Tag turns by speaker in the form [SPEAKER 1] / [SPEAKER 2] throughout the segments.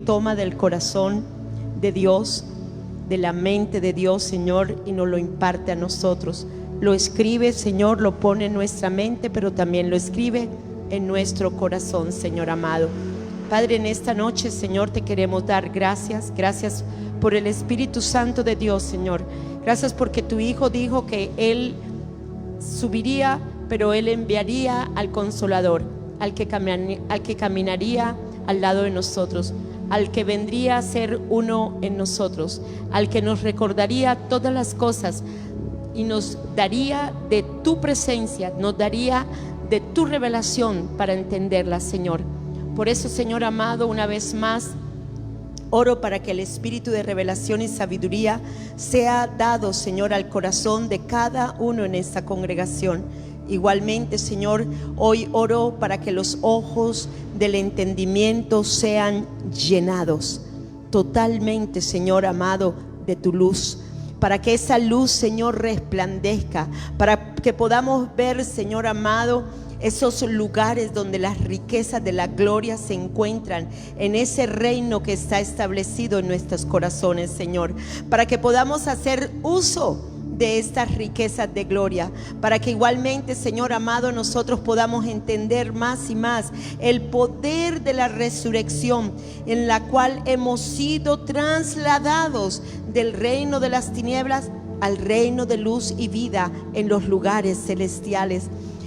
[SPEAKER 1] toma del corazón de Dios, de la mente de Dios, Señor, y nos lo imparte a nosotros. Lo escribe, Señor, lo pone en nuestra mente, pero también lo escribe en nuestro corazón, Señor amado. Padre, en esta noche, Señor, te queremos dar gracias. Gracias por el Espíritu Santo de Dios, Señor. Gracias porque tu Hijo dijo que Él subiría, pero Él enviaría al Consolador, al que caminaría al lado de nosotros, al que vendría a ser uno en nosotros, al que nos recordaría todas las cosas y nos daría de tu presencia, nos daría de tu revelación para entenderla, Señor. Por eso, Señor amado, una vez más oro para que el espíritu de revelación y sabiduría sea dado, Señor, al corazón de cada uno en esta congregación. Igualmente, Señor, hoy oro para que los ojos del entendimiento sean llenados totalmente, Señor amado, de tu luz, para que esa luz, Señor, resplandezca, para que podamos ver, Señor amado, esos lugares donde las riquezas de la gloria se encuentran, en ese reino que está establecido en nuestros corazones, Señor, para que podamos hacer uso de estas riquezas de gloria, para que igualmente, Señor amado, nosotros podamos entender más y más el poder de la resurrección, en la cual hemos sido trasladados del reino de las tinieblas al reino de luz y vida en los lugares celestiales.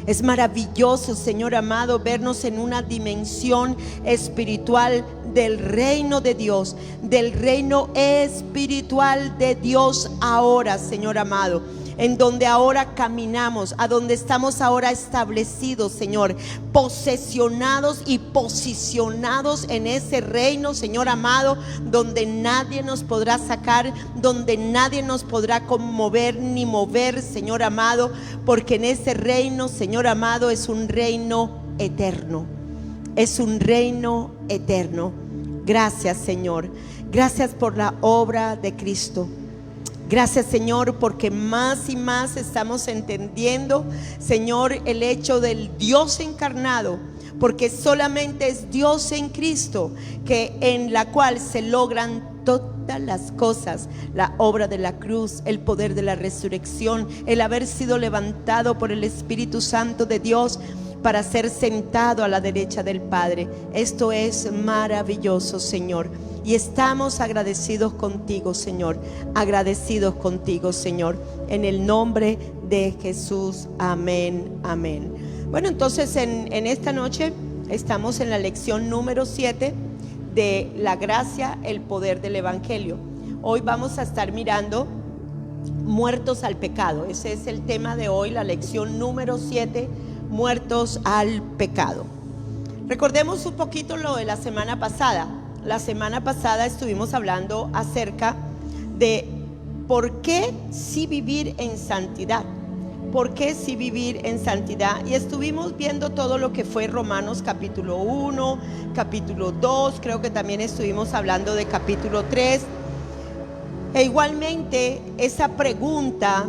[SPEAKER 1] Es maravilloso, Señor amado, vernos en una dimensión espiritual del reino de Dios, del reino espiritual de Dios ahora, Señor amado, en donde ahora caminamos, a donde estamos ahora establecidos, Señor, posesionados y posicionados en ese reino, Señor amado, donde nadie nos podrá sacar, donde nadie nos podrá conmover ni mover, Señor amado, porque en ese reino, Señor amado, es un reino eterno, es un reino eterno. Gracias, Señor, gracias por la obra de Cristo. Gracias, Señor, porque más y más estamos entendiendo, Señor, el hecho del Dios encarnado, porque solamente es Dios en Cristo, que en la cual se logran todas las cosas: la obra de la cruz, el poder de la resurrección, el haber sido levantado por el Espíritu Santo de Dios para ser sentado a la derecha del Padre. Esto es maravilloso, Señor, y estamos agradecidos contigo, Señor, agradecidos contigo, Señor, en el nombre de Jesús. Amén, amén. Bueno, entonces en esta noche estamos en la lección número 7 de la gracia, el poder del Evangelio. Hoy vamos a estar mirando muertos al pecado. Ese es el tema de hoy, la lección número 7, muertos al pecado. Recordemos un poquito lo de la semana pasada. La semana pasada estuvimos hablando acerca de por qué sí vivir en santidad. ¿Por qué sí vivir en santidad? Y estuvimos viendo todo lo que fue Romanos capítulo 1, capítulo 2, creo que también estuvimos hablando de capítulo 3. E igualmente esa pregunta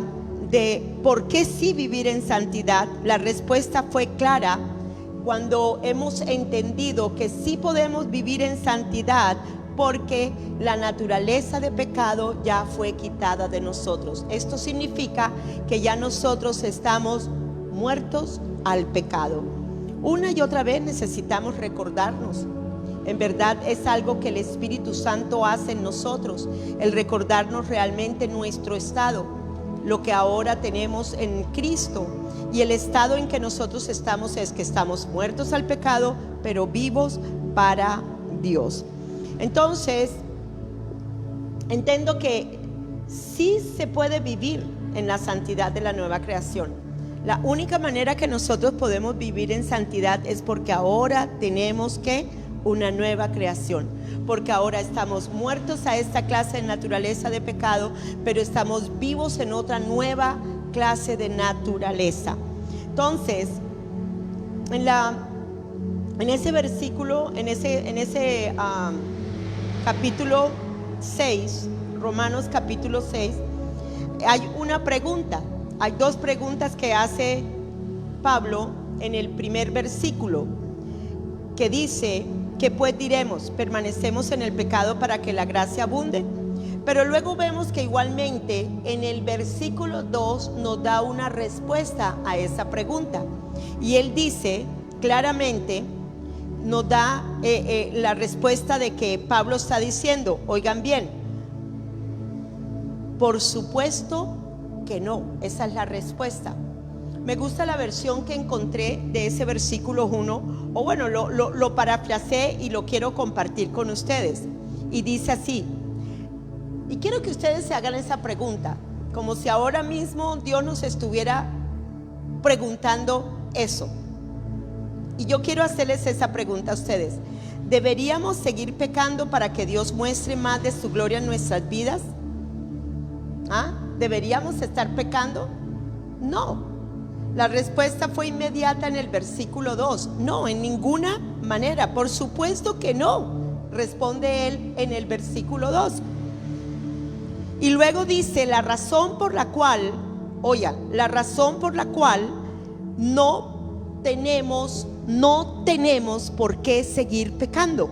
[SPEAKER 1] de por qué sí vivir en santidad, la respuesta fue clara cuando hemos entendido que sí podemos vivir en santidad porque la naturaleza de pecado ya fue quitada de nosotros. Esto significa que ya nosotros estamos muertos al pecado. Una y otra vez necesitamos recordarnos. En verdad es algo que el Espíritu Santo hace en nosotros, el recordarnos realmente nuestro estado, lo que ahora tenemos en Cristo. Y el estado en que nosotros estamos es que estamos muertos al pecado, pero vivos para Dios. Entonces, entiendo que sí se puede vivir en la santidad de la nueva creación. La única manera que nosotros podemos vivir en santidad es porque ahora tenemos una nueva creación, porque ahora estamos muertos a esta clase de naturaleza de pecado, pero estamos vivos en otra nueva clase de naturaleza. Entonces, en ese versículo, en ese capítulo 6, Romanos capítulo 6, hay una pregunta. Hay dos preguntas que hace Pablo en el primer versículo, que dice ¿qué pues diremos? ¿Permanecemos en el pecado para que la gracia abunde? Pero luego vemos que igualmente en el versículo 2 nos da una respuesta a esa pregunta. Y él dice claramente, nos da la respuesta de que Pablo está diciendo, oigan bien, por supuesto que no. Esa es la respuesta. Me gusta la versión que encontré de ese versículo 1, o bueno, lo parafraseé y lo quiero compartir con ustedes. Y dice así, y quiero que ustedes se hagan esa pregunta, como si ahora mismo Dios nos estuviera preguntando eso. Y yo quiero hacerles esa pregunta a ustedes. ¿Deberíamos seguir pecando para que Dios muestre más de su gloria en nuestras vidas? ¿Ah? ¿Deberíamos estar pecando? No. La respuesta fue inmediata en el versículo 2. No, en ninguna manera. Por supuesto que no, responde él en el versículo 2. Y luego dice la razón por la cual, oigan, la razón por la cual no tenemos por qué seguir pecando.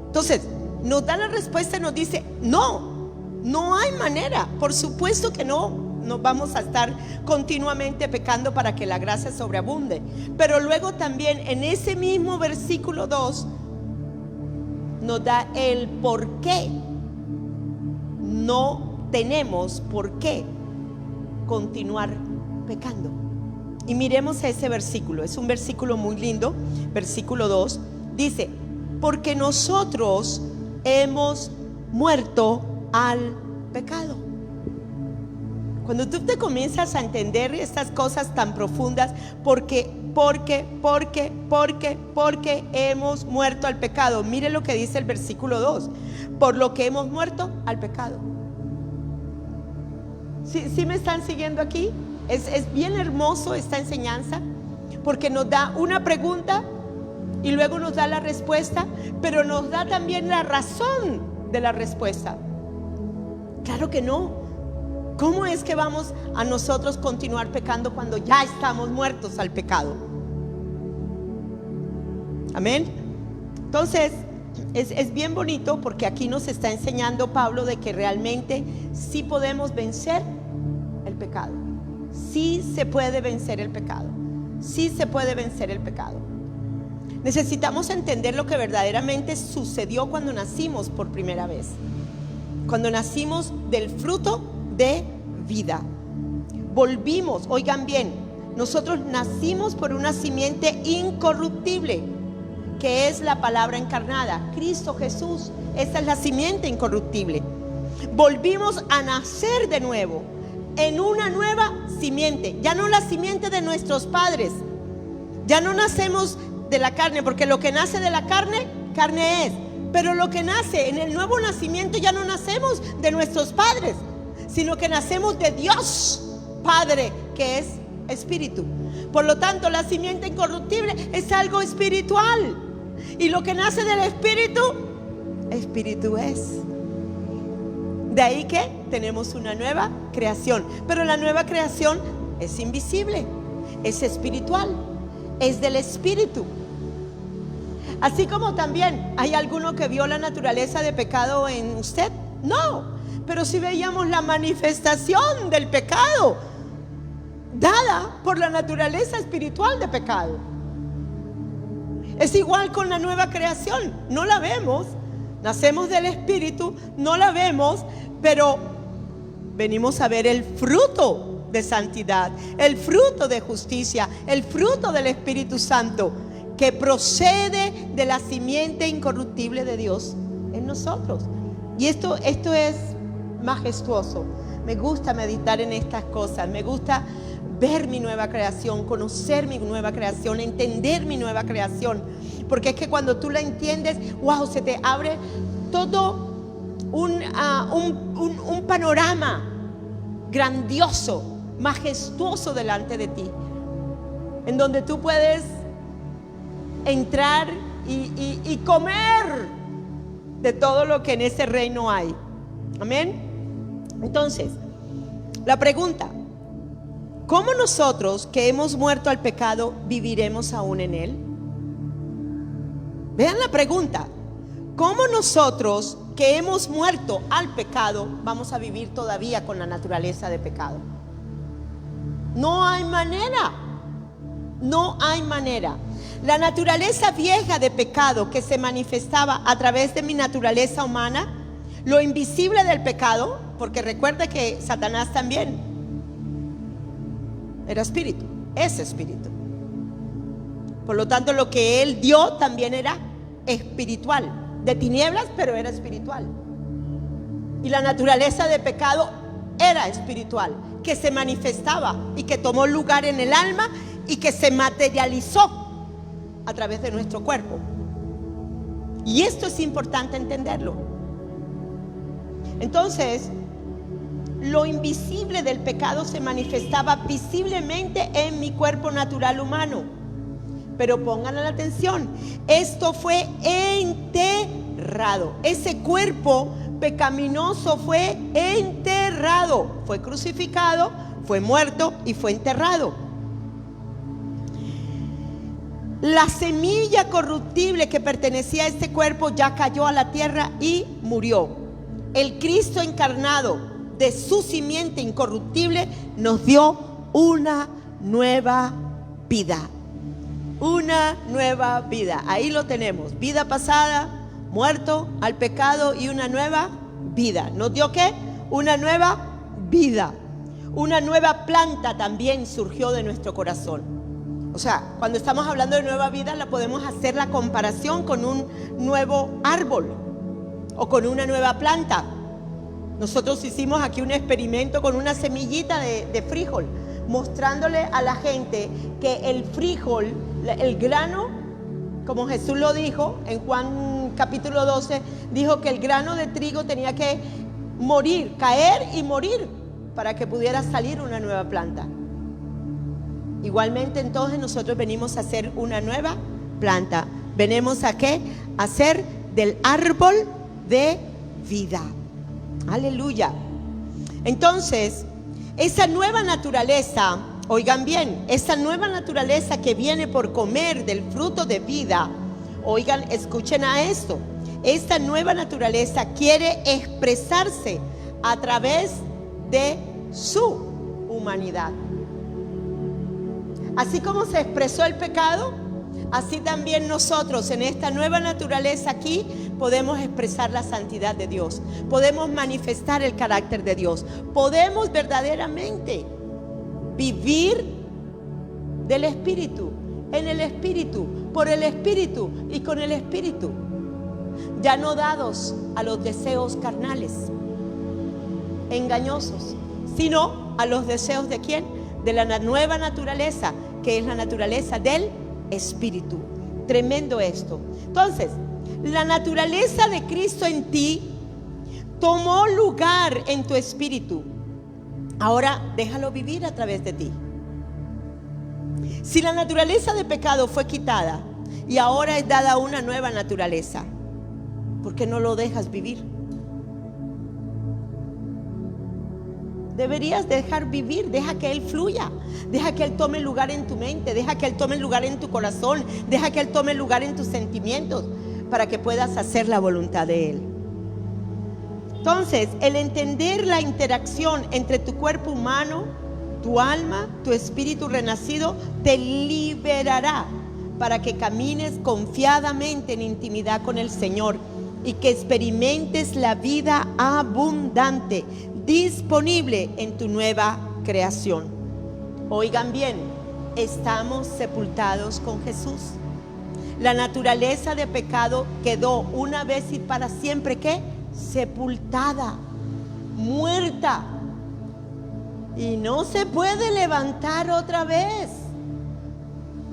[SPEAKER 1] Entonces, nos da la respuesta y nos dice, no hay manera. Por supuesto que no vamos a estar continuamente pecando para que la gracia sobreabunde. Pero luego también en ese mismo versículo 2 nos da el por qué no tenemos por qué continuar pecando. Y miremos ese versículo, es un versículo muy lindo. Versículo 2 dice, porque nosotros hemos muerto al pecado. Cuando tú te comienzas a entender estas cosas tan profundas, porque hemos muerto al pecado. Mire lo que dice el versículo 2, por lo que hemos muerto al pecado. ¿Sí me están siguiendo aquí? Es bien hermoso esta enseñanza, porque nos da una pregunta y luego nos da la respuesta, pero nos da también la razón de la respuesta. Claro que no. ¿Cómo es que vamos a nosotros continuar pecando cuando ya estamos muertos al pecado? Amén. Entonces es bien bonito, porque aquí nos está enseñando Pablo de que realmente sí podemos vencer el pecado. Sí se puede vencer el pecado. Sí se puede vencer el pecado. Necesitamos entender lo que verdaderamente sucedió cuando nacimos por primera vez. Cuando nacimos del fruto de vida. Volvimos, oigan bien, nosotros nacimos por una simiente incorruptible, que es la palabra encarnada, Cristo Jesús. Esa es la simiente incorruptible. Volvimos a nacer de nuevo en una nueva simiente, ya no la simiente de nuestros padres. Ya no nacemos de la carne, porque lo que nace de la carne, carne es. Pero lo que nace en el nuevo nacimiento, ya no nacemos de nuestros padres, sino que nacemos de Dios Padre, que es espíritu. Por lo tanto, la simiente incorruptible es algo espiritual, y lo que nace del espíritu, espíritu es. De ahí que tenemos una nueva creación. Pero la nueva creación es invisible, es espiritual, es del espíritu. Así como también hay alguno que vio la naturaleza de pecado en usted. No, pero si veíamos la manifestación del pecado dada por la naturaleza espiritual de pecado. Es igual con la nueva creación, no la vemos, nacemos del espíritu, no la vemos, pero venimos a ver el fruto de santidad, el fruto de justicia, el fruto del Espíritu Santo, que procede de la simiente incorruptible de Dios en nosotros. Y esto es majestuoso. Me gusta meditar en estas cosas, me gusta ver mi nueva creación, conocer mi nueva creación, entender mi nueva creación, porque es que cuando tú la entiendes, wow, se te abre todo un panorama grandioso, majestuoso delante de ti, en donde tú puedes entrar y comer de todo lo que en ese reino hay. Amén. Entonces, la pregunta: ¿cómo nosotros que hemos muerto al pecado viviremos aún en él? Vean la pregunta: ¿cómo nosotros que hemos muerto al pecado vamos a vivir todavía con la naturaleza de pecado? No hay manera. No hay manera. La naturaleza vieja de pecado que se manifestaba a través de mi naturaleza humana, lo invisible del pecado, porque recuerda que Satanás también era espíritu, es espíritu. Por lo tanto, lo que él dio también era espiritual, de tinieblas, pero era espiritual. Y la naturaleza de pecado era espiritual, que se manifestaba y que tomó lugar en el alma y que se materializó a través de nuestro cuerpo. Y esto es importante entenderlo. Entonces, lo invisible del pecado se manifestaba visiblemente en mi cuerpo natural humano. Pero pongan la atención, esto fue enterrado. Ese cuerpo pecaminoso fue enterrado. Fue crucificado, fue muerto y fue enterrado. La semilla corruptible que pertenecía a este cuerpo ya cayó a la tierra y murió. El Cristo encarnado, de su simiente incorruptible, nos dio una nueva vida. Una nueva vida. Ahí lo tenemos. Vida pasada, muerto al pecado, y una nueva vida. ¿Nos dio qué? Una nueva vida. Una nueva planta también surgió de nuestro corazón. O sea, cuando estamos hablando de nueva vida, la podemos hacer la comparación con un nuevo árbol o con una nueva planta. Nosotros hicimos aquí un experimento con una semillita de frijol, mostrándole a la gente que el frijol, el grano, como Jesús lo dijo en Juan capítulo 12, dijo que el grano de trigo tenía que morir, caer y morir para que pudiera salir una nueva planta. Igualmente, entonces, nosotros venimos a hacer una nueva planta. ¿Venimos a qué? A hacer del árbol de vida. Aleluya. Entonces, esa nueva naturaleza, oigan bien, esa nueva naturaleza que viene por comer del fruto de vida, oigan, escuchen a esto. Esta nueva naturaleza quiere expresarse a través de su humanidad. Así como se expresó el pecado, así también nosotros en esta nueva naturaleza aquí podemos expresar la santidad de Dios. Podemos manifestar el carácter de Dios. Podemos verdaderamente vivir del Espíritu, en el Espíritu, por el Espíritu y con el Espíritu. Ya no dados a los deseos carnales, engañosos, sino a los deseos ¿de quién? De la nueva naturaleza, que es la naturaleza del Espíritu. Tremendo esto. Entonces, la naturaleza de Cristo en ti tomó lugar en tu espíritu. Ahora déjalo vivir a través de ti. Si la naturaleza de pecado fue quitada y ahora es dada una nueva naturaleza, ¿por qué no lo dejas vivir? Deberías dejar vivir, deja que Él fluya, deja que Él tome lugar en tu mente, deja que Él tome lugar en tu corazón, deja que Él tome lugar en tus sentimientos, para que puedas hacer la voluntad de Él. Entonces, el entender la interacción entre tu cuerpo humano, tu alma, tu espíritu renacido, te liberará para que camines confiadamente en intimidad con el Señor y que experimentes la vida abundante disponible en tu nueva creación. Oigan bien, estamos sepultados con Jesús. La naturaleza de pecado quedó una vez y para siempre ¿qué? Sepultada, muerta, y no se puede levantar otra vez.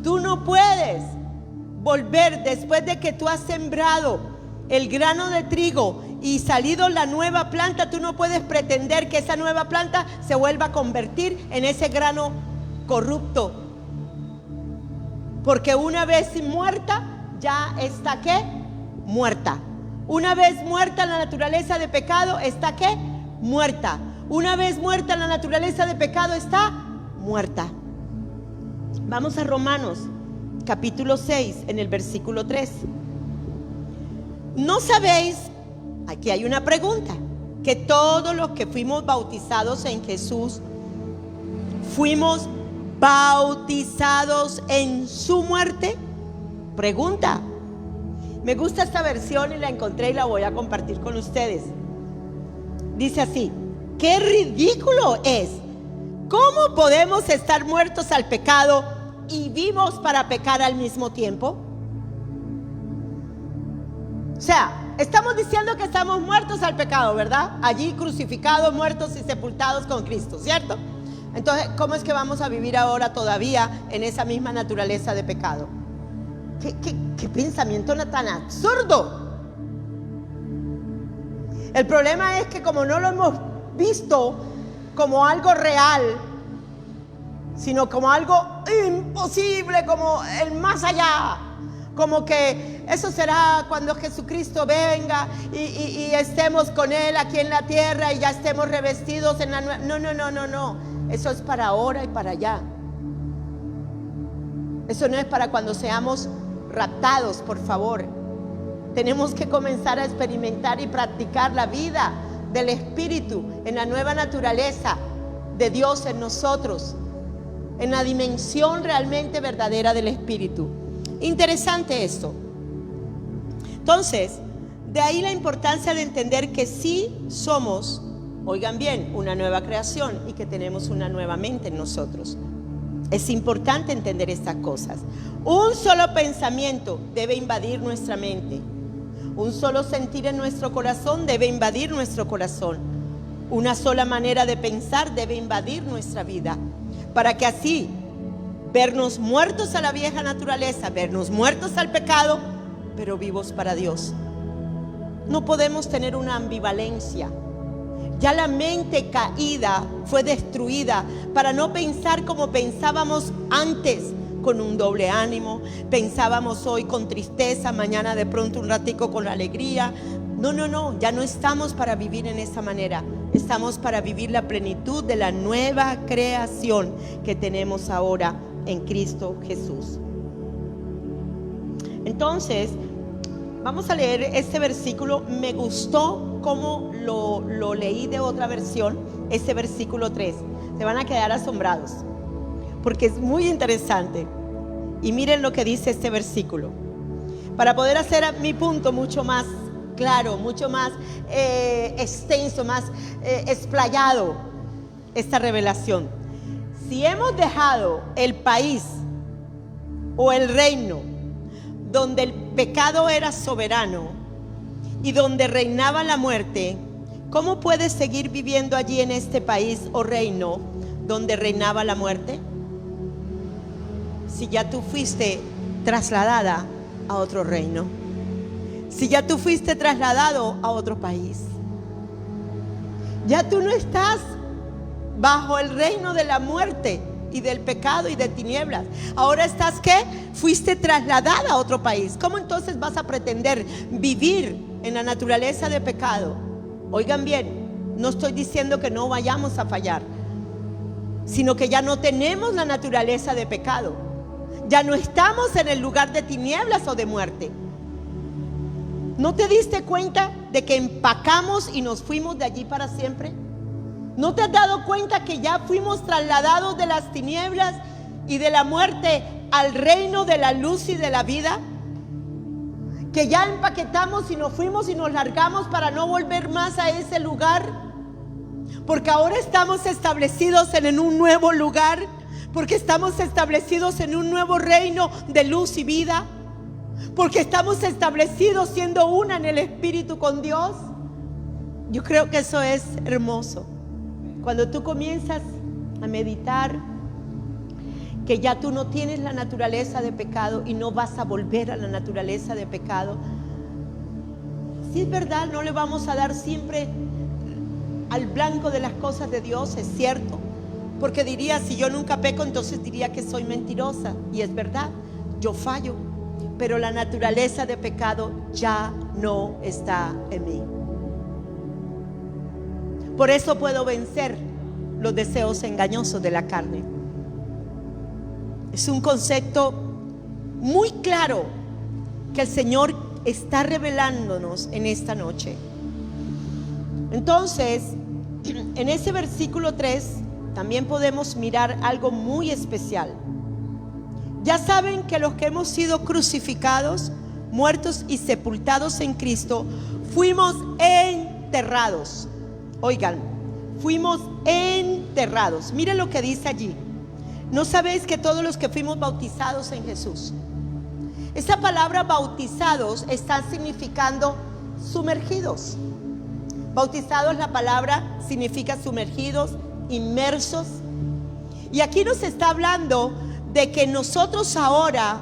[SPEAKER 1] Tú no puedes volver después de que tú has sembrado el grano de trigo y salido la nueva planta. Tú no puedes pretender que esa nueva planta se vuelva a convertir en ese grano corrupto, porque una vez muerta ya está ¿qué? Muerta. Una vez muerta la naturaleza de pecado, está ¿qué? Muerta. Una vez muerta la naturaleza de pecado, está muerta. Vamos a Romanos capítulo 6 en el versículo 3. ¿No sabéis? Aquí hay una pregunta. Que todos los que fuimos bautizados en Jesús, fuimos bautizados en su muerte. Pregunta. Me gusta esta versión y la encontré y la voy a compartir con ustedes. Dice así: qué ridículo es. ¿Cómo podemos estar muertos al pecado y vivos para pecar al mismo tiempo? O sea, estamos diciendo que estamos muertos al pecado, ¿verdad? Allí crucificados, muertos y sepultados con Cristo, ¿cierto? Entonces, ¿cómo es que vamos a vivir ahora todavía en esa misma naturaleza de pecado? ¿Qué pensamiento tan absurdo? El problema es que como no lo hemos visto como algo real, sino como algo imposible, como el más allá, como que eso será cuando Jesucristo venga y estemos con Él aquí en la tierra y ya estemos revestidos en la nueva. No. Eso es para ahora y para allá. Eso no es para cuando seamos raptados, por favor. Tenemos que comenzar a experimentar y practicar la vida del Espíritu en la nueva naturaleza de Dios en nosotros, en la dimensión realmente verdadera del Espíritu. Interesante esto. Entonces, de ahí la importancia de entender que sí somos, oigan bien, una nueva creación y que tenemos una nueva mente en nosotros. Es importante entender estas cosas. Un solo pensamiento debe invadir nuestra mente. Un solo sentir en nuestro corazón debe invadir nuestro corazón. Una sola manera de pensar debe invadir nuestra vida, para que así vernos muertos a la vieja naturaleza, vernos muertos al pecado, pero vivos para Dios. No podemos tener una ambivalencia. Ya la mente caída fue destruida para no pensar como pensábamos antes, con un doble ánimo. Pensábamos hoy con tristeza, mañana de pronto un ratico con alegría. No, ya no estamos para vivir en esa manera. Estamos para vivir la plenitud de la nueva creación que tenemos ahora en Cristo Jesús. Entonces, vamos a leer este versículo. Me gustó cómo lo leí de otra versión, ese versículo 3. Se van a quedar asombrados, porque es muy interesante. Y miren lo que dice este versículo, para poder hacer mi punto mucho más claro, mucho más extenso, más explayado esta revelación. Si hemos dejado el país o el reino donde el pecado era soberano y donde reinaba la muerte, ¿cómo puedes seguir viviendo allí en este país o reino donde reinaba la muerte? Si ya tú fuiste trasladada a otro reino, si ya tú fuiste trasladado a otro país, ya tú no estás bajo el reino de la muerte y del pecado y de tinieblas. Ahora estás, ¿qué? Fuiste trasladada a otro país. ¿Cómo entonces vas a pretender vivir en la naturaleza de pecado? Oigan bien, no estoy diciendo que no vayamos a fallar, sino que ya no tenemos la naturaleza de pecado. Ya no estamos en el lugar de tinieblas o de muerte. ¿No te diste cuenta de que empacamos y nos fuimos de allí para siempre? ¿No te has dado cuenta que ya fuimos trasladados de las tinieblas y de la muerte al reino de la luz y de la vida? Que ya empaquetamos y nos fuimos y nos largamos para no volver más a ese lugar, porque ahora estamos establecidos en un nuevo lugar, porque estamos establecidos en un nuevo reino de luz y vida, porque estamos establecidos siendo una en el Espíritu con Dios. Yo creo que eso es hermoso. Cuando tú comienzas a meditar que ya tú no tienes la naturaleza de pecado y no vas a volver a la naturaleza de pecado. Sí, es verdad, no le vamos a dar siempre al blanco de las cosas de Dios, es cierto, porque diría, si yo nunca peco, entonces diría que soy mentirosa, y es verdad, yo fallo, pero la naturaleza de pecado ya no está en mí. Por eso puedo vencer los deseos engañosos de la carne. Es un concepto muy claro que el Señor está revelándonos en esta noche. Entonces, en ese versículo 3 también podemos mirar algo muy especial. Ya saben que los que hemos sido crucificados, muertos y sepultados en Cristo, fuimos enterrados. Oigan, fuimos enterrados. Miren lo que dice allí. ¿No sabéis que todos los que fuimos bautizados en Jesús? Esa palabra bautizados está significando sumergidos. Bautizados, la palabra significa sumergidos, inmersos. Y aquí nos está hablando de que nosotros ahora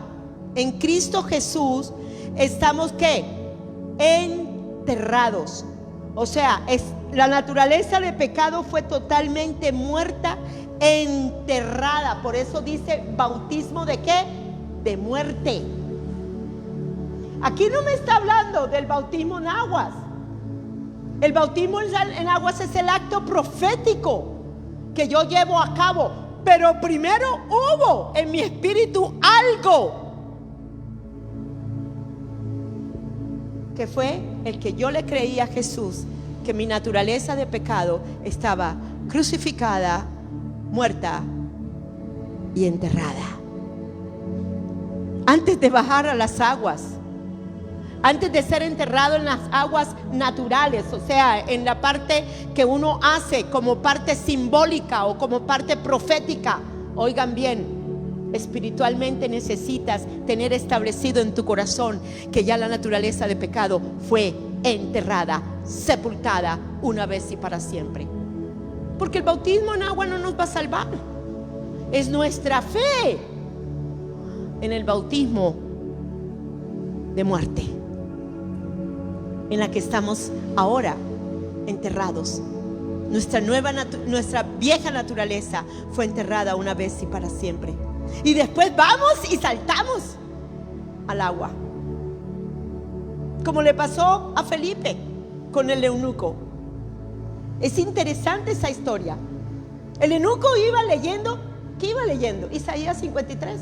[SPEAKER 1] en Cristo Jesús estamos ¿qué? Enterrados. O sea, la naturaleza de pecado fue totalmente muerta, enterrada. Por eso dice bautismo de ¿qué? De muerte. Aquí no me está hablando del bautismo en aguas. El bautismo en aguas es el acto profético que yo llevo a cabo. Pero primero hubo en mi espíritu algo que fue el que yo le creí a Jesús, que mi naturaleza de pecado estaba crucificada, muerta y enterrada. Antes de bajar a las aguas, antes de ser enterrado en las aguas naturales, o sea, en la parte que uno hace como parte simbólica o como parte profética. Oigan bien, espiritualmente necesitas tener establecido en tu corazón que ya la naturaleza de pecado fue enterrada, sepultada una vez y para siempre. Porque el bautismo en agua no nos va a salvar. Es nuestra fe en el bautismo de muerte, en la que estamos ahora enterrados. Nuestra vieja naturaleza fue enterrada una vez y para siempre. Y después vamos y saltamos al agua, como le pasó a Felipe con el eunuco. Es interesante esa historia. El eunuco iba leyendo, ¿qué iba leyendo? Isaías 53.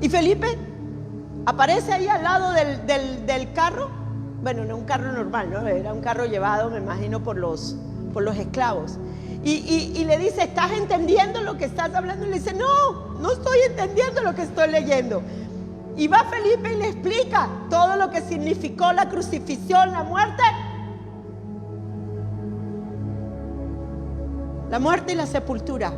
[SPEAKER 1] Y Felipe aparece ahí al lado del carro. Bueno, no un carro normal, ¿no? Era un carro llevado, me imagino, por los esclavos. Y le dice, ¿estás entendiendo lo que estás hablando? Y le dice, no estoy entendiendo lo que estoy leyendo. Y va Felipe y le explica todo lo que significó la crucifixión, la muerte y la sepultura.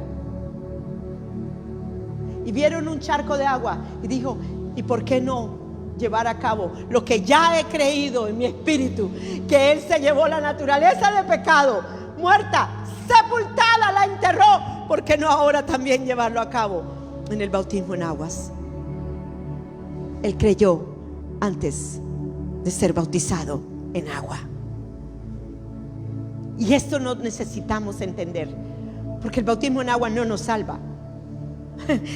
[SPEAKER 1] Y vieron un charco de agua y dijo, ¿y por qué no llevar a cabo lo que ya he creído en mi espíritu? Que Él se llevó la naturaleza de pecado, muerta, sepultada, la enterró. ¿Por qué no ahora también llevarlo a cabo en el bautismo en aguas? Él creyó antes de ser bautizado en agua. Y esto no necesitamos entender, porque el bautismo en agua no nos salva.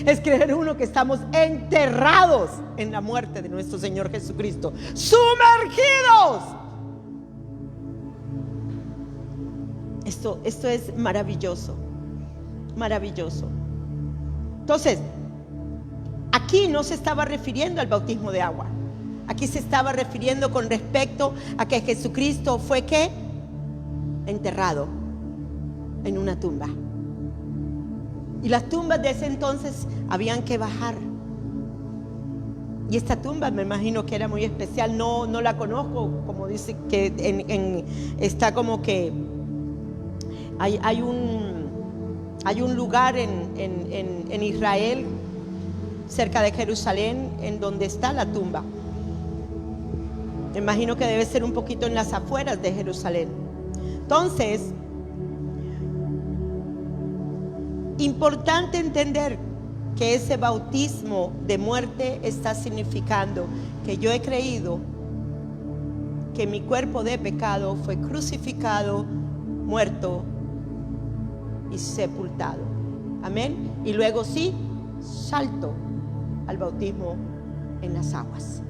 [SPEAKER 1] Es creer uno que estamos enterrados en la muerte de nuestro Señor Jesucristo, sumergidos. Esto es maravilloso, maravilloso. Entonces, aquí no se estaba refiriendo al bautismo de agua. Aquí se estaba refiriendo con respecto a que Jesucristo fue ¿qué? Enterrado en una tumba. Y las tumbas de ese entonces habían que bajar. Y esta tumba me imagino que era muy especial. No la conozco, como dice que está como que hay un lugar en Israel, cerca de Jerusalén, en donde está la tumba. Me imagino que debe ser un poquito en las afueras de Jerusalén. Entonces, importante entender que ese bautismo de muerte está significando que yo he creído que mi cuerpo de pecado fue crucificado, muerto y sepultado. Amén. Y luego sí, salto al bautismo en las aguas.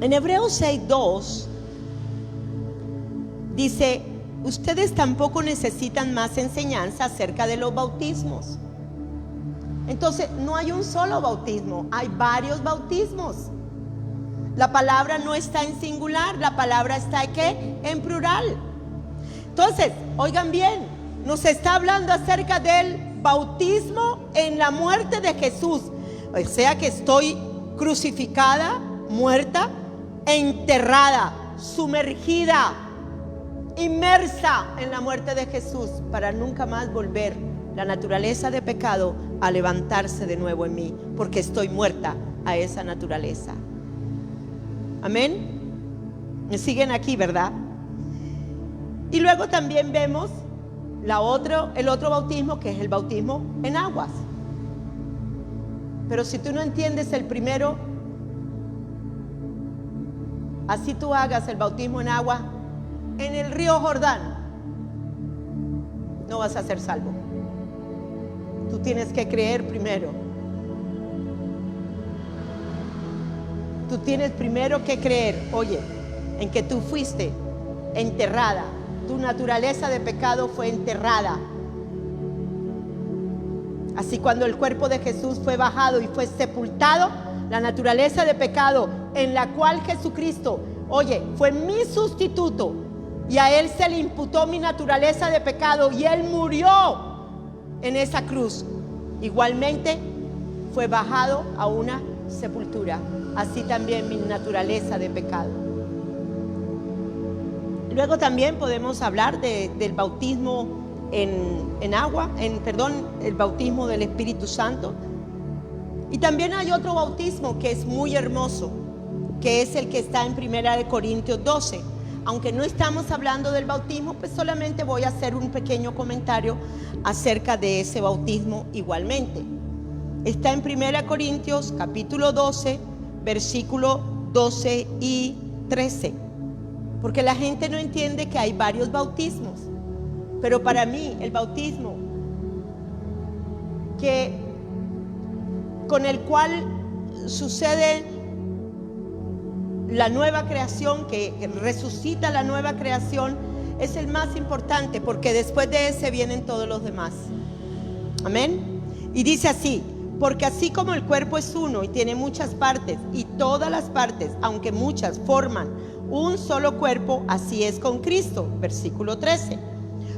[SPEAKER 1] En Hebreos 6:2 dice: ustedes tampoco necesitan más enseñanza acerca de los bautismos. Entonces no hay un solo bautismo, hay varios bautismos. La palabra no está en singular, la palabra está ¿qué? En plural. Entonces, oigan bien, nos está hablando acerca del bautismo en la muerte de Jesús. O sea que estoy crucificada, muerta, enterrada, sumergida, inmersa en la muerte de Jesús, para nunca más volver la naturaleza de pecado a levantarse de nuevo en mí, porque estoy muerta a esa naturaleza. Amén. ¿Me siguen aquí, verdad? Y luego también vemos el otro bautismo, que es el bautismo en aguas. Pero si tú no entiendes el primero, así tú hagas el bautismo en agua en el río Jordán, no vas a ser salvo. Tú tienes que creer primero. Tú tienes primero que creer, oye, en que tú fuiste enterrada. Tu naturaleza de pecado fue enterrada. Así cuando el cuerpo de Jesús fue bajado y fue sepultado, la naturaleza de pecado en la cual Jesucristo, oye, fue mi sustituto, y a Él se le imputó mi naturaleza de pecado y Él murió en esa cruz. Igualmente fue bajado a una sepultura. Así también mi naturaleza de pecado. Luego también podemos hablar del bautismo en agua, el bautismo del Espíritu Santo. Y también hay otro bautismo que es muy hermoso, que es el que está en 1 Corintios 12. Aunque no estamos hablando del bautismo, pues solamente voy a hacer un pequeño comentario acerca de ese bautismo igualmente. Está en 1 Corintios capítulo 12, versículo 12 y 13. Porque la gente no entiende que hay varios bautismos. Pero para mí el bautismo con el cual sucede la nueva creación, que resucita la nueva creación, es el más importante, porque después de ese vienen todos los demás. Amén. Y dice así: porque así como el cuerpo es uno y tiene muchas partes, y todas las partes, aunque muchas, forman un solo cuerpo, así es con Cristo. Versículo 13.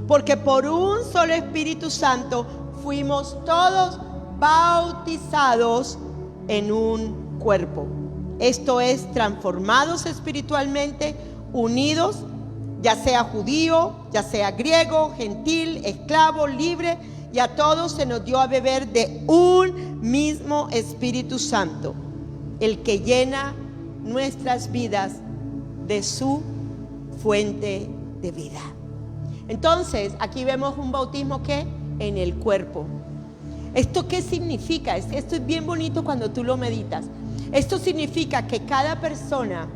[SPEAKER 1] Porque por un solo Espíritu Santo fuimos todos bautizados en un cuerpo. Esto es, transformados espiritualmente, unidos, ya sea judío, ya sea griego, gentil, esclavo, libre, y a todos se nos dio a beber de un mismo Espíritu Santo, el que llena nuestras vidas de su fuente de vida. Entonces, aquí vemos un bautismo que en el cuerpo. ¿Esto qué significa? Esto es bien bonito cuando tú lo meditas. Esto significa que cada persona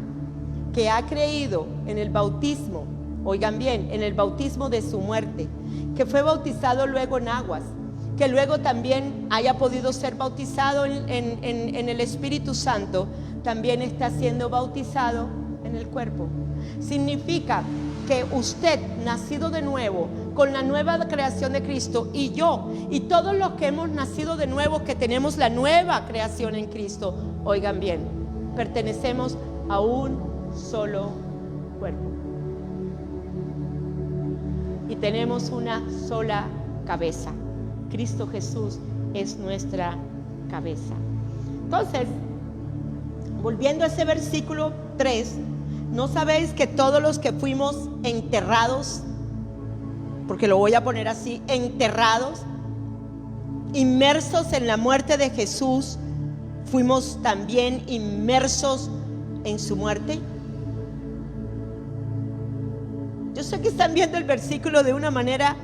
[SPEAKER 1] que ha creído en el bautismo, oigan bien, en el bautismo de su muerte, que fue bautizado luego en aguas, que luego también haya podido ser bautizado en el Espíritu Santo, también está siendo bautizado en el cuerpo. Significa que usted, nacido de nuevo, con la nueva creación de Cristo, y yo, y todos los que hemos nacido de nuevo, que tenemos la nueva creación en Cristo, oigan bien, pertenecemos a un solo cuerpo. Y tenemos una sola cabeza. Cristo Jesús es nuestra cabeza. Entonces, volviendo a ese versículo 3, ¿no sabéis que todos los que fuimos enterrados, porque lo voy a poner así, enterrados, inmersos en la muerte de Jesús, fuimos también inmersos en su muerte? Yo sé que están viendo el versículo de una manera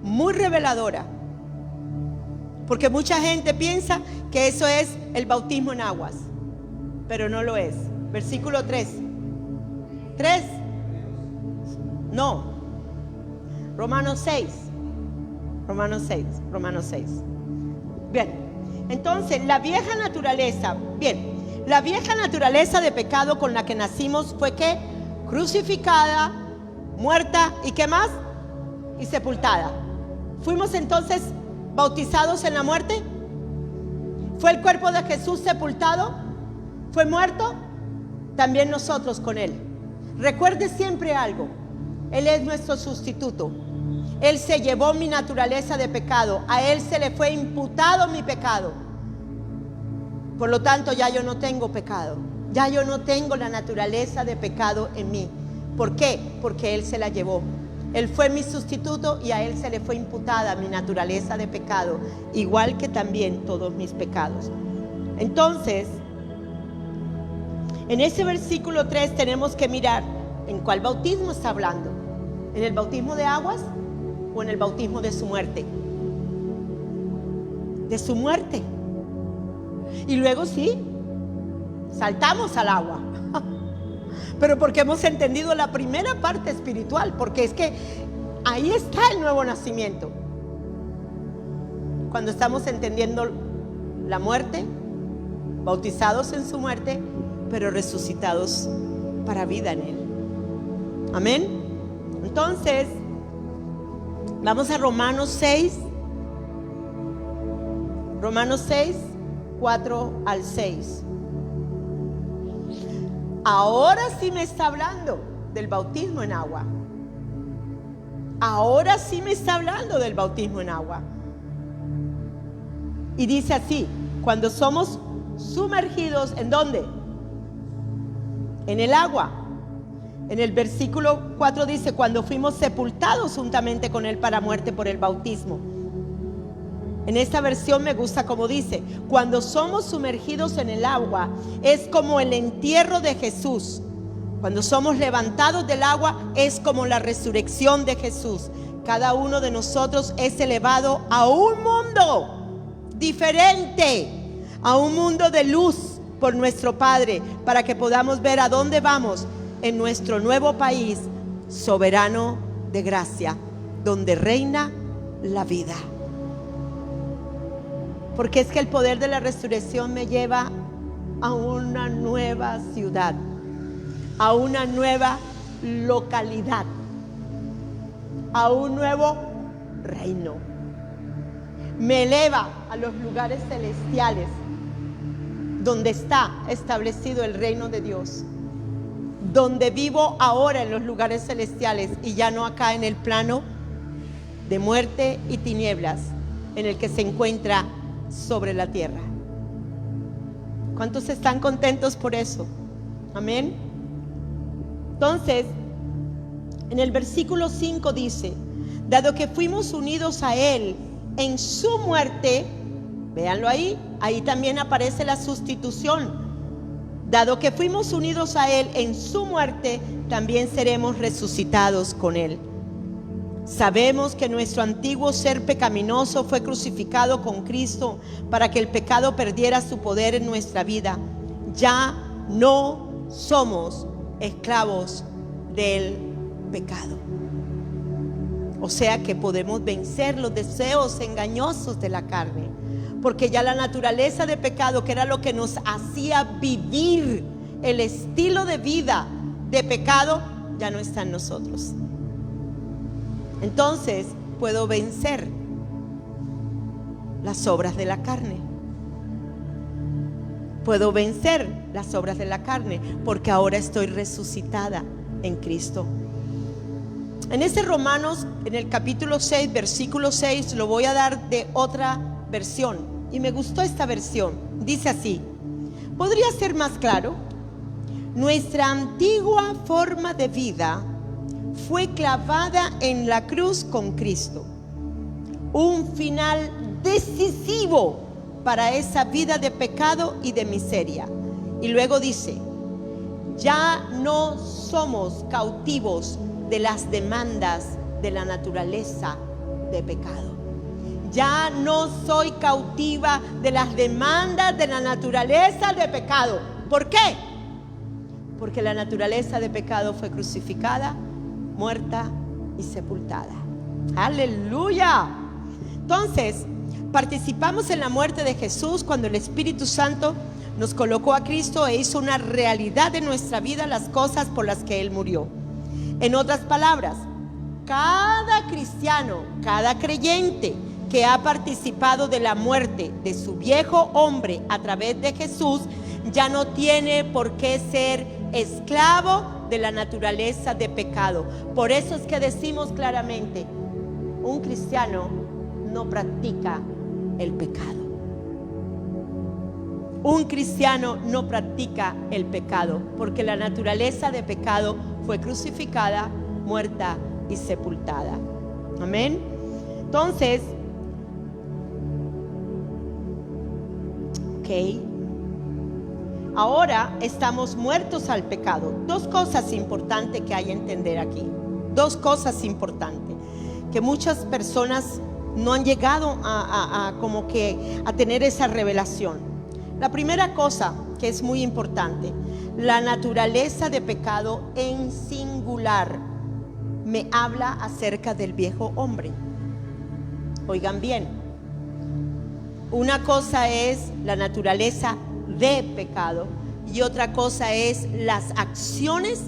[SPEAKER 1] muy reveladora, porque mucha gente piensa que eso es el bautismo en aguas, pero no lo es. Versículo 3. No. Romanos 6. Bien. Entonces, la vieja naturaleza de pecado con la que nacimos fue que crucificada, muerta y ¿qué más? Y sepultada. ¿Fuimos entonces bautizados en la muerte? ¿Fue el cuerpo de Jesús sepultado? ¿Fue muerto? También nosotros con Él. Recuerde siempre algo: Él es nuestro sustituto. Él se llevó mi naturaleza de pecado. A Él se le fue imputado mi pecado. Por lo tanto, ya yo no tengo pecado. Ya yo no tengo la naturaleza de pecado en mí. ¿Por qué? Porque Él se la llevó. Él fue mi sustituto y a Él se le fue imputada mi naturaleza de pecado, igual que también todos mis pecados. Entonces, en ese versículo 3 tenemos que mirar en cuál bautismo está hablando. ¿En el bautismo de aguas o en el bautismo de su muerte? De su muerte. Y luego sí, saltamos al agua. Pero porque hemos entendido la primera parte espiritual, porque es que ahí está el nuevo nacimiento. Cuando estamos entendiendo la muerte, bautizados en su muerte, pero resucitados para vida en Él. Amén. Entonces, vamos a Romanos 6. Romanos 6, 4 al 6. Ahora sí me está hablando del bautismo en agua. Ahora sí me está hablando del bautismo en agua. Y dice así: cuando somos sumergidos, ¿en dónde? En el agua. En el versículo 4 dice: cuando fuimos sepultados juntamente con Él para muerte por el bautismo. En esta versión me gusta como dice: cuando somos sumergidos en el agua, es como el entierro de Jesús. Cuando somos levantados del agua, es como la resurrección de Jesús. Cada uno de nosotros es elevado a un mundo diferente, a un mundo de luz por nuestro Padre, para que podamos ver a dónde vamos en nuestro nuevo país soberano de gracia, donde reina la vida. Porque es que el poder de la resurrección me lleva a una nueva ciudad, a una nueva localidad, a un nuevo reino. Me eleva a los lugares celestiales, donde está establecido el reino de Dios, donde vivo ahora en los lugares celestiales y ya no acá en el plano de muerte y tinieblas en el que se encuentra sobre la tierra. ¿Cuántos están contentos por eso? Amén. Entonces, en el versículo 5 dice: dado que fuimos unidos a Él en su muerte, véanlo ahí también aparece la sustitución. Dado que fuimos unidos a Él en su muerte, también seremos resucitados con Él. Sabemos que nuestro antiguo ser pecaminoso fue crucificado con Cristo para que el pecado perdiera su poder en nuestra vida. Ya no somos esclavos del pecado. O sea que podemos vencer los deseos engañosos de la carne, porque ya la naturaleza de pecado, que era lo que nos hacía vivir el estilo de vida de pecado, ya no está en nosotros. Entonces puedo vencer las obras de la carne. Puedo vencer las obras de la carne porque ahora estoy resucitada en Cristo. En ese Romanos, en el capítulo 6, versículo 6, lo voy a dar de otra versión. Y me gustó esta versión. Dice así: ¿podría ser más claro? Nuestra antigua forma de vida fue clavada en la cruz con Cristo. Un final decisivo para esa vida de pecado y de miseria. Y luego dice: ya no somos cautivos de las demandas de la naturaleza de pecado. Ya no soy cautiva de las demandas de la naturaleza de pecado. ¿Por qué? Porque la naturaleza de pecado fue crucificada, muerta y sepultada. ¡Aleluya! Entonces, participamos en la muerte de Jesús cuando el Espíritu Santo nos colocó a Cristo e hizo una realidad en nuestra vida las cosas por las que Él murió. En otras palabras, cada cristiano, cada creyente que ha participado de la muerte de su viejo hombre a través de Jesús, ya no tiene por qué ser esclavo de la naturaleza de pecado. Por eso es que decimos claramente, un cristiano no practica el pecado. Un cristiano no practica el pecado, porque la naturaleza de pecado fue crucificada, muerta y sepultada. Amén. Entonces, ahora estamos muertos al pecado. Dos cosas importantes que hay que entender aquí. Dos cosas importantes que muchas personas no han llegado a tener esa revelación. La primera cosa que es muy importante, la naturaleza de pecado en singular me habla acerca del viejo hombre. Oigan bien, una cosa es la naturaleza de pecado y otra cosa es las acciones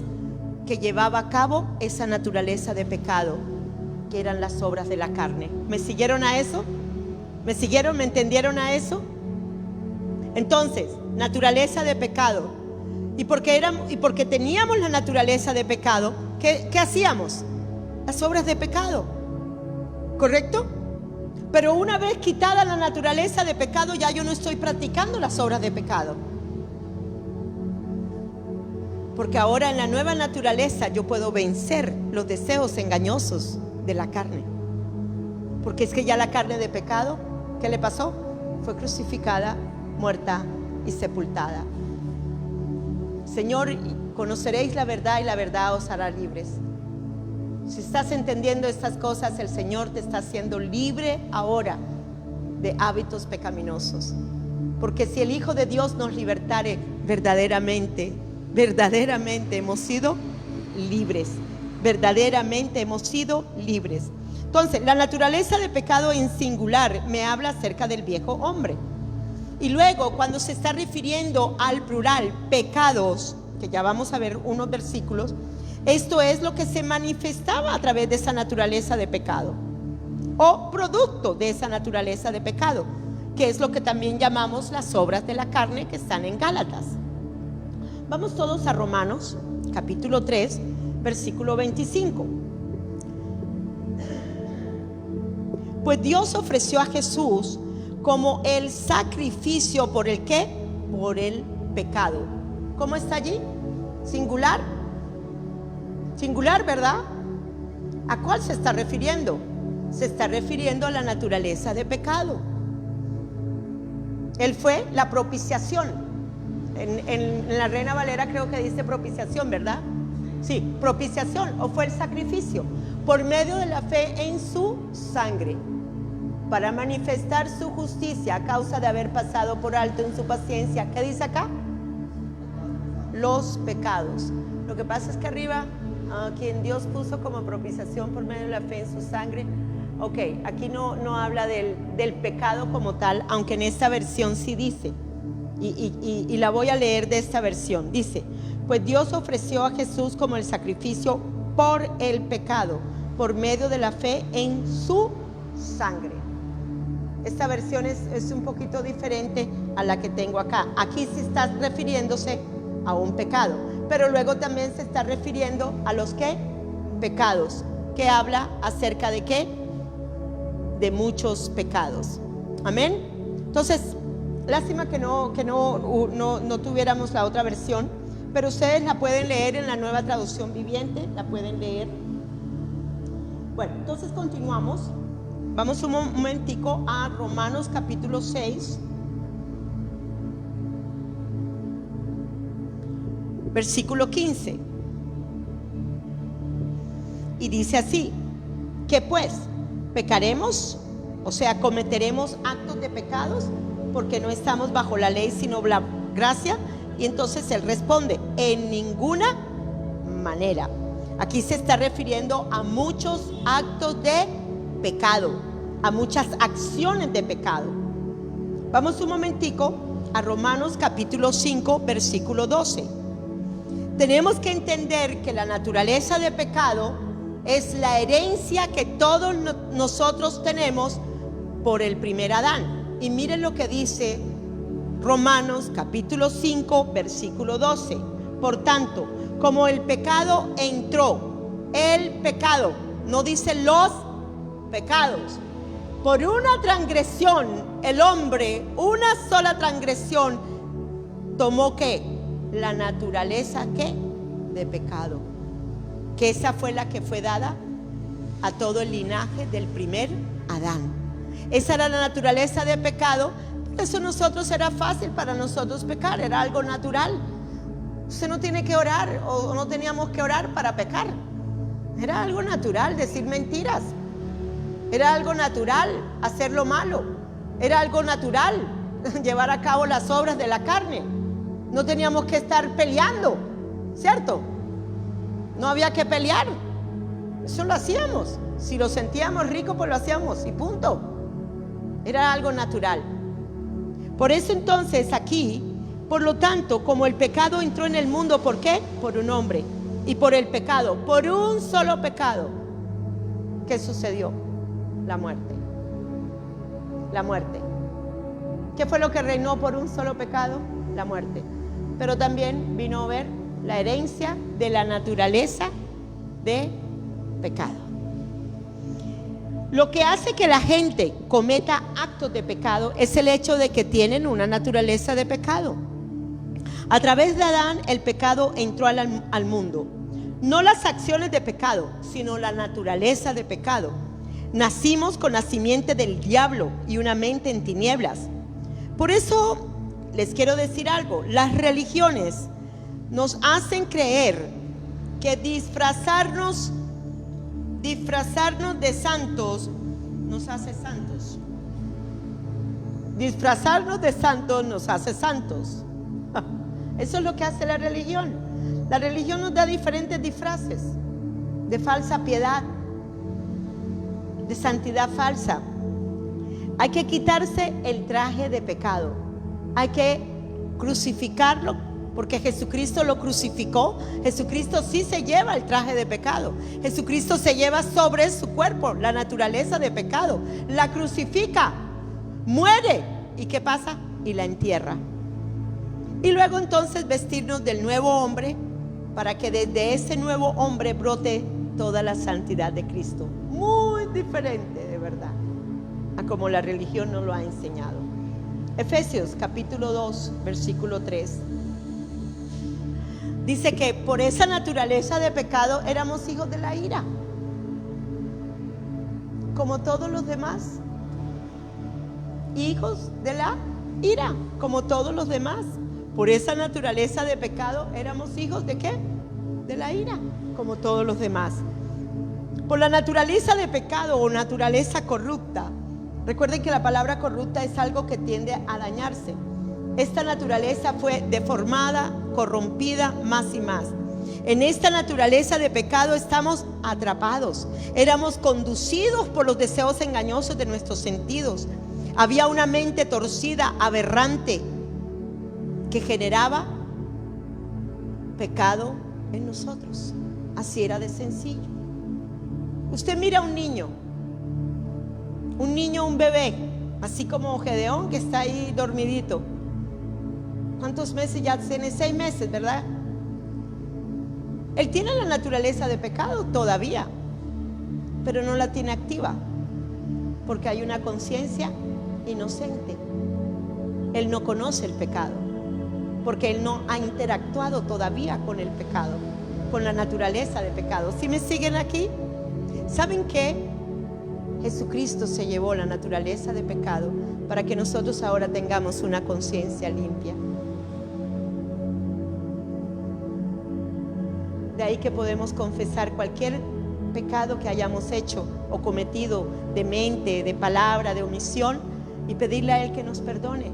[SPEAKER 1] que llevaba a cabo esa naturaleza de pecado, que eran las obras de la carne. ¿Me siguieron a eso? ¿Me siguieron? ¿Me entendieron a eso? Entonces, naturaleza de pecado. Y porque teníamos la naturaleza de pecado, ¿qué hacíamos? Las obras de pecado. ¿Correcto? Pero una vez quitada la naturaleza de pecado, ya yo no estoy practicando las obras de pecado. Porque ahora en la nueva naturaleza yo puedo vencer los deseos engañosos de la carne. Porque es que ya la carne de pecado, ¿qué le pasó? Fue crucificada, muerta y sepultada. Señor, conoceréis la verdad y la verdad os hará libres. Si estás entendiendo estas cosas, el Señor te está haciendo libre ahora de hábitos pecaminosos. Porque si el Hijo de Dios nos libertare, verdaderamente hemos sido libres. Verdaderamente hemos sido libres. Entonces, la naturaleza de pecado en singular me habla acerca del viejo hombre. Y luego, cuando se está refiriendo al plural, pecados, que ya vamos a ver unos versículos, esto es lo que se manifestaba a través de esa naturaleza de pecado, o producto de esa naturaleza de pecado, que es lo que también llamamos las obras de la carne, que están en Gálatas. Vamos todos a Romanos, capítulo 3, versículo 25. Pues Dios ofreció a Jesús como el sacrificio por el ¿qué? Por el pecado. ¿Cómo está allí? Singular. Singular, ¿verdad? ¿A cuál se está refiriendo? Se está refiriendo a la naturaleza de pecado. Él fue la propiciación. En la Reina Valera creo que dice propiciación, ¿verdad? Sí, propiciación, o fue el sacrificio por medio de la fe en su sangre, para manifestar su justicia a causa de haber pasado por alto en su paciencia. ¿Qué dice acá? Los pecados. Lo que pasa es que arriba, quien Dios puso como propiciación por medio de la fe en su sangre, ok, aquí no habla del pecado como tal, aunque en esta versión sí dice, y la voy a leer de esta versión. Dice, pues Dios ofreció a Jesús como el sacrificio por el pecado, por medio de la fe en su sangre. Esta versión es un poquito diferente a la que tengo acá. Aquí sí está refiriéndose a un pecado, pero luego también se está refiriendo a los ¿qué? Pecados, que habla acerca de ¿qué? De muchos pecados. Amén. Entonces, lástima que no tuviéramos la otra versión, pero ustedes la pueden leer en la Nueva Traducción Viviente, la pueden leer. Bueno, entonces continuamos. Vamos un momentico a Romanos capítulo 6, versículo 15. Y dice así: ¿qué pues? ¿Pecaremos? O sea, ¿cometeremos actos de pecados? Porque no estamos bajo la ley, sino la gracia. Y entonces él responde: en ninguna manera. Aquí se está refiriendo a muchos actos de pecado, a muchas acciones de pecado. Vamos un momentico a Romanos capítulo 5, versículo 12. Tenemos que entender que la naturaleza de pecado es la herencia que todos nosotros tenemos por el primer Adán. Y miren lo que dice Romanos capítulo 5, versículo 12. Por tanto, como el pecado entró, el pecado, no dice los pecados, por una transgresión, el hombre, una sola transgresión, tomó ¿qué? La naturaleza ¿qué? De pecado. Que esa fue la que fue dada a todo el linaje del primer Adán. Esa era la naturaleza de pecado. Por eso nosotros era fácil para nosotros pecar, era algo natural. Usted no tiene que orar o no teníamos que orar para pecar. Era algo natural decir mentiras. Era algo natural hacer lo malo. Era algo natural llevar a cabo las obras de la carne. No teníamos que estar peleando, ¿cierto? No había que pelear. Eso lo hacíamos. Si lo sentíamos rico, pues lo hacíamos y punto. Era algo natural. Por eso entonces aquí, por lo tanto, como el pecado entró en el mundo, ¿por qué? Por un hombre. Y por el pecado, por un solo pecado, ¿qué sucedió? La muerte. La muerte. ¿Qué fue lo que reinó por un solo pecado? La muerte. Pero también vino a ver la herencia de la naturaleza de pecado. Lo que hace que la gente cometa actos de pecado es el hecho de que tienen una naturaleza de pecado. A través de Adán el pecado entró al mundo. No las acciones de pecado, sino la naturaleza de pecado. Nacimos con la simiente del diablo y una mente en tinieblas. Por eso les quiero decir algo. Las religiones nos hacen creer que disfrazarnos de santos nos hace santos. Disfrazarnos de santos nos hace santos. Eso es lo que hace la religión. La religión nos da diferentes disfraces de falsa piedad, de santidad falsa. Hay que quitarse el traje de pecado. Hay que crucificarlo, porque Jesucristo lo crucificó. Jesucristo sí se lleva el traje de pecado. Jesucristo se lleva sobre su cuerpo la naturaleza de pecado. La crucifica, muere. ¿Y qué pasa? Y la entierra. Y luego entonces vestirnos del nuevo hombre, para que desde ese nuevo hombre brote toda la santidad de Cristo. Muy diferente, de verdad, a como la religión nos lo ha enseñado. Efesios capítulo 2, versículo 3. Dice que por esa naturaleza de pecado éramos hijos de la ira, como todos los demás. Hijos de la ira, como todos los demás. Por esa naturaleza de pecado éramos hijos de ¿qué? De la ira, como todos los demás. Por la naturaleza de pecado o naturaleza corrupta. Recuerden que la palabra corrupta es algo que tiende a dañarse. Esta naturaleza fue deformada, corrompida más y más. En esta naturaleza de pecado estamos atrapados. Éramos conducidos por los deseos engañosos de nuestros sentidos. Había una mente torcida, aberrante, que generaba pecado en nosotros. Así era de sencillo. Usted mira a un niño, un bebé, así como Gedeón, que está ahí dormidito. ¿Cuántos meses ya tiene? 6 meses, ¿verdad? Él tiene la naturaleza de pecado todavía, pero no la tiene activa, porque hay una conciencia inocente. Él no conoce el pecado, porque él no ha interactuado todavía con el pecado, con la naturaleza de pecado. ¿Sí me siguen aquí? ¿Saben qué? Jesucristo se llevó la naturaleza de pecado para que nosotros ahora tengamos una conciencia limpia. De ahí que podemos confesar cualquier pecado que hayamos hecho o cometido, de mente, de palabra, de omisión, y pedirle a Él que nos perdone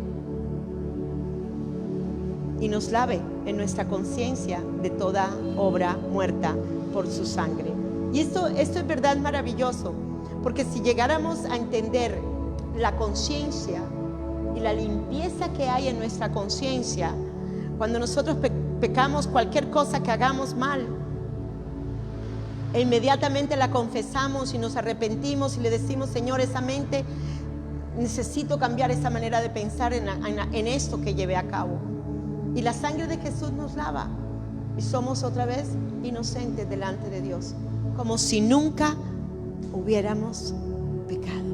[SPEAKER 1] y nos lave en nuestra conciencia de toda obra muerta por su sangre. Y esto es verdad maravilloso, porque si llegáramos a entender la conciencia y la limpieza que hay en nuestra conciencia, cuando nosotros pecamos cualquier cosa que hagamos mal, e inmediatamente la confesamos y nos arrepentimos y le decimos: Señor, esa mente necesito cambiar esa manera de pensar en esto que llevé a cabo. Y la sangre de Jesús nos lava y somos otra vez inocentes delante de Dios, como si nunca hubiéramos pecado.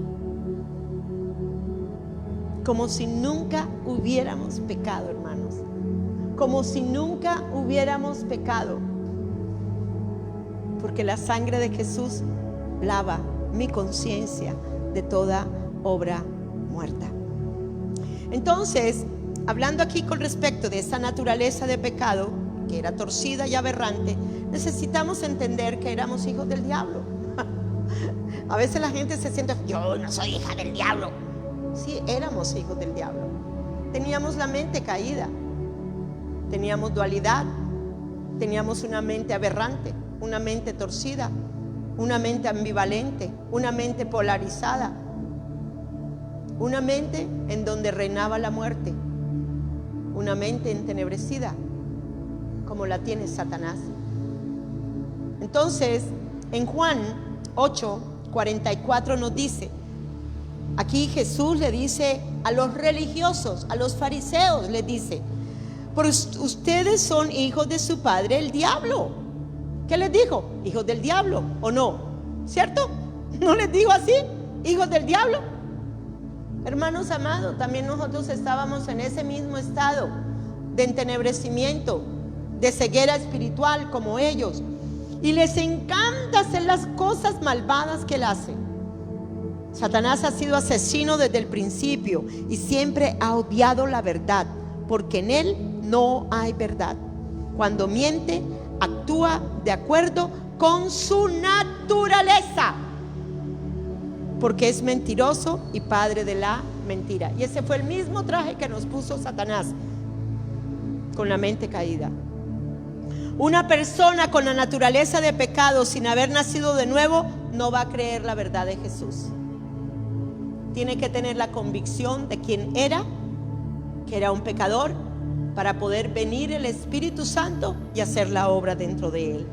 [SPEAKER 1] Como si nunca hubiéramos pecado, hermanos. Como si nunca hubiéramos pecado. Porque la sangre de Jesús lava mi conciencia de toda obra muerta. Entonces, hablando aquí con respecto de esa naturaleza de pecado, que era torcida y aberrante, necesitamos entender que éramos hijos del diablo. A veces la gente se siente, yo no soy hija del diablo. Sí, éramos hijos del diablo. Teníamos la mente caída, teníamos dualidad, teníamos una mente aberrante, una mente torcida, una mente ambivalente, una mente polarizada, una mente en donde reinaba la muerte, una mente entenebrecida como la tiene Satanás. Entonces, en Juan 8:44 nos dice, aquí Jesús le dice a los religiosos, a los fariseos, les dice, pero ustedes son hijos de su padre el diablo. ¿Qué les dijo? Hijos del diablo, ¿o no? ¿Cierto? ¿No les dijo así? Hijos del diablo. Hermanos amados, también nosotros estábamos en ese mismo estado de entenebrecimiento, de ceguera espiritual como ellos. Y les encanta hacer las cosas malvadas que él hace. Satanás ha sido asesino desde el principio y siempre ha odiado la verdad, porque en él no hay verdad. Cuando miente, actúa de acuerdo con su naturaleza, porque es mentiroso y padre de la mentira. Y ese fue el mismo traje que nos puso Satanás, con la mente caída. Una persona con la naturaleza de pecado, sin haber nacido de nuevo, no va a creer la verdad de Jesús. Tiene que tener la convicción de quién era, que era un pecador, para poder venir el Espíritu Santo y hacer la obra dentro de él.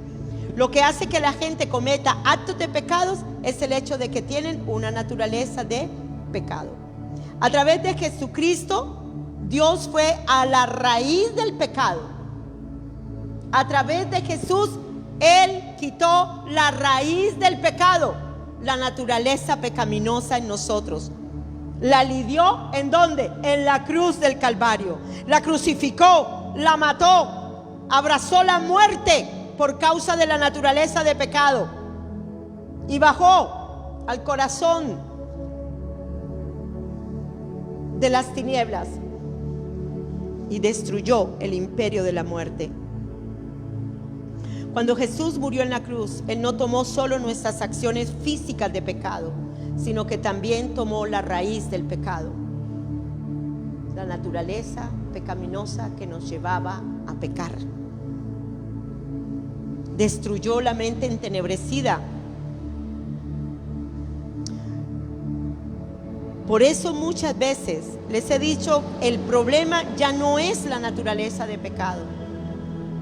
[SPEAKER 1] Lo que hace que la gente cometa actos de pecados es el hecho de que tienen una naturaleza de pecado. A través de Jesucristo, Dios fue a la raíz del pecado. A través de Jesús, Él quitó la raíz del pecado, la naturaleza pecaminosa en nosotros. La lidió, ¿en dónde? En la cruz del Calvario. La crucificó, la mató, abrazó la muerte por causa de la naturaleza de pecado y bajó al corazón de las tinieblas y destruyó el imperio de la muerte. Cuando Jesús murió en la cruz, Él no tomó solo nuestras acciones físicas de pecado, sino que también tomó la raíz del pecado, la naturaleza pecaminosa que nos llevaba a pecar. Destruyó la mente entenebrecida. Por eso muchas veces les he dicho, el problema ya no es la naturaleza de pecado.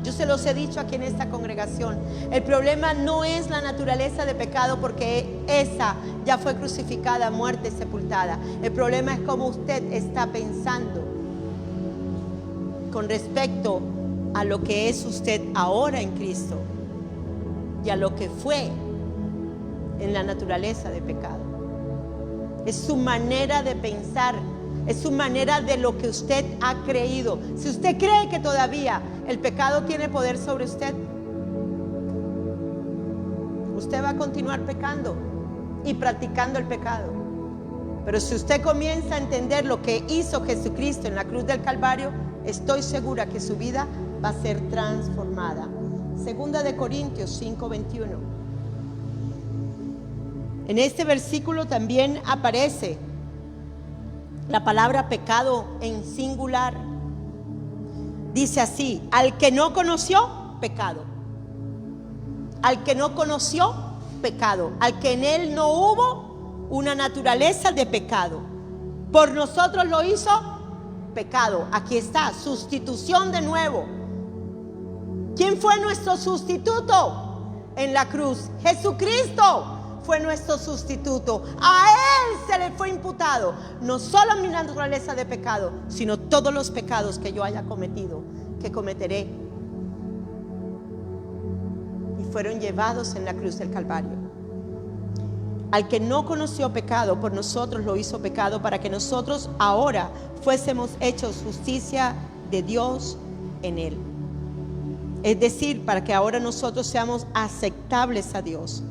[SPEAKER 1] Yo se los he dicho aquí en esta congregación. El problema no es la naturaleza de pecado, porque esa ya fue crucificada, muerta y sepultada. El problema es cómo usted está pensando con respecto a lo que es usted ahora en Cristo y a lo que fue en la naturaleza de pecado. Es su manera de pensar, es su manera de lo que usted ha creído. Si usted cree que todavía el pecado tiene poder sobre usted, usted va a continuar pecando y practicando el pecado. Pero si usted comienza a entender lo que hizo Jesucristo en la cruz del Calvario, estoy segura que su vida va a ser transformada. Segunda de Corintios 5:21. En este versículo también aparece la palabra pecado en singular. Dice así: al que no conoció, pecado. Al que no conoció, pecado. Al que en él no hubo una naturaleza de pecado. Por nosotros lo hizo pecado. Aquí está, sustitución de nuevo. ¿Quién fue nuestro sustituto en la cruz? Jesucristo fue nuestro sustituto. A él se le fue imputado no solo mi naturaleza de pecado, sino todos los pecados que yo haya cometido, que cometeré. Y fueron llevados en la cruz del Calvario. Al que no conoció pecado, por nosotros lo hizo pecado, para que nosotros ahora fuésemos hechos justicia de Dios en él. Es decir, para que ahora nosotros seamos aceptables a Dios.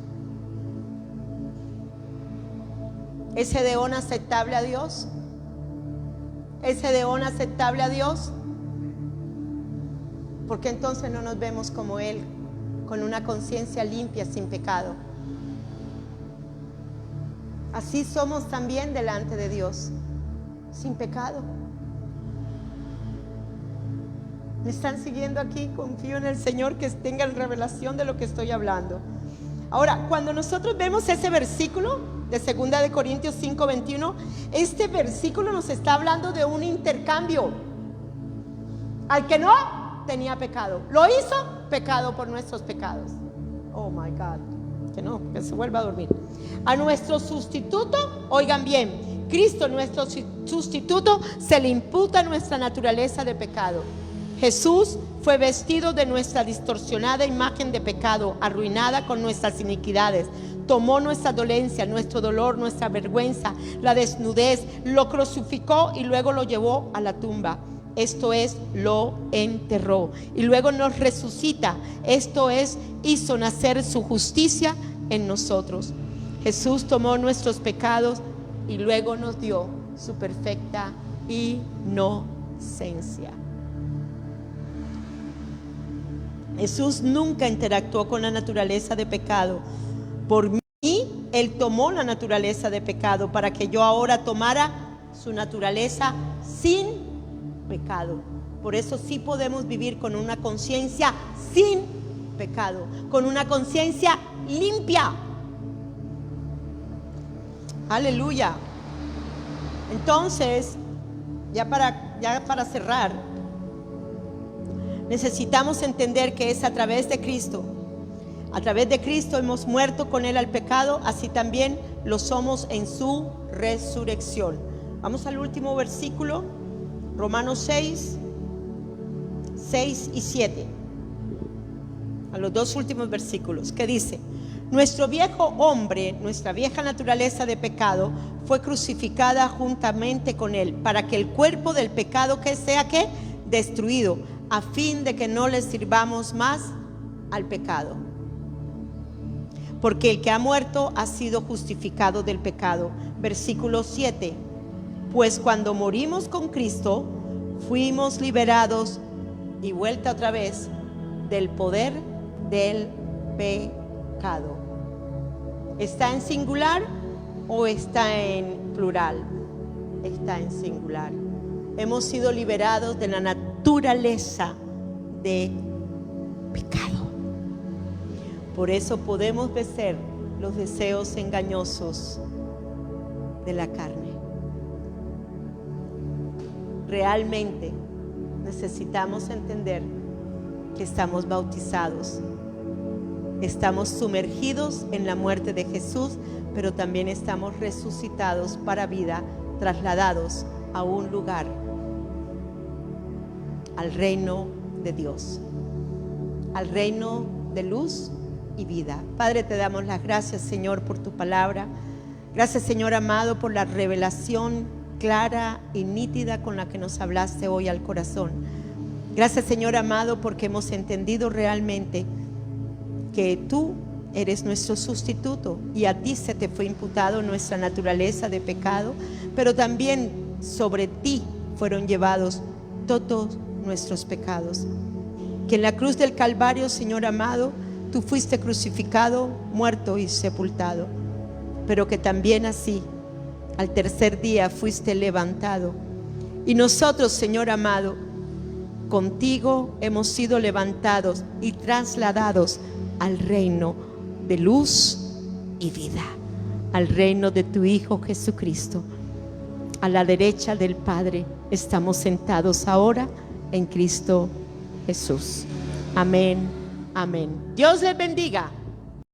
[SPEAKER 1] ¿Es Gedeón aceptable a Dios? ¿Es Gedeón aceptable a Dios? ¿Por qué entonces no nos vemos como él, con una conciencia limpia, sin pecado? Así somos también delante de Dios, sin pecado. ¿Me están siguiendo aquí? Confío en el Señor que tengan revelación de lo que estoy hablando. Ahora, cuando nosotros vemos ese versículo de 2 de Corintios 5:21, este versículo nos está hablando de un intercambio. Al que no tenía pecado, lo hizo pecado por nuestros pecados. Oh my God, que se vuelva a dormir. A nuestro sustituto, oigan bien, Cristo nuestro sustituto, se le imputa nuestra naturaleza de pecado. Jesús fue vestido de nuestra distorsionada imagen de pecado, arruinada con nuestras iniquidades. Tomó nuestra dolencia, nuestro dolor, nuestra vergüenza, la desnudez, lo crucificó y luego lo llevó a la tumba. Esto es, lo enterró y luego nos resucita. Esto es, hizo nacer su justicia en nosotros. Jesús tomó nuestros pecados y luego nos dio su perfecta inocencia. Jesús nunca interactuó con la naturaleza de pecado. Por mí, Él tomó la naturaleza de pecado para que yo ahora tomara su naturaleza sin pecado. Por eso sí podemos vivir con una conciencia sin pecado, con una conciencia limpia. Aleluya. Entonces, ya para cerrar, necesitamos entender que es a través de Cristo. A través de Cristo hemos muerto con Él al pecado, así también lo somos en su resurrección. Vamos al último versículo, Romanos 6 y 7. A los dos últimos versículos, que dice: nuestro viejo hombre, nuestra vieja naturaleza de pecado, fue crucificada juntamente con Él, para que el cuerpo del pecado que sea ¿qué? Destruido, a fin de que no le sirvamos más al pecado. Porque el que ha muerto ha sido justificado del pecado. Versículo 7. Pues cuando morimos con Cristo, fuimos liberados y vuelta otra vez del poder del pecado. ¿Está en singular o está en plural? Está en singular. Hemos sido liberados de la naturaleza de pecado. Por eso podemos vencer los deseos engañosos de la carne. Realmente necesitamos entender que estamos bautizados, estamos sumergidos en la muerte de Jesús, pero también estamos resucitados para vida, trasladados a un lugar, al reino de Dios, al reino de luz y vida. Padre, te damos las gracias, Señor, por tu palabra. Gracias, Señor amado, por la revelación clara y nítida con la que nos hablaste hoy al corazón. Gracias, Señor amado, porque hemos entendido realmente que tú eres nuestro sustituto y a ti se te fue imputado nuestra naturaleza de pecado, pero también sobre ti fueron llevados todos nuestros pecados. Que en la cruz del Calvario, Señor amado, tú fuiste crucificado, muerto y sepultado, pero que también así al tercer día fuiste levantado. Y nosotros, Señor amado, contigo hemos sido levantados y trasladados al reino de luz y vida, al reino de tu Hijo Jesucristo. A la derecha del Padre estamos sentados ahora en Cristo Jesús. Amén, amén. Dios les bendiga.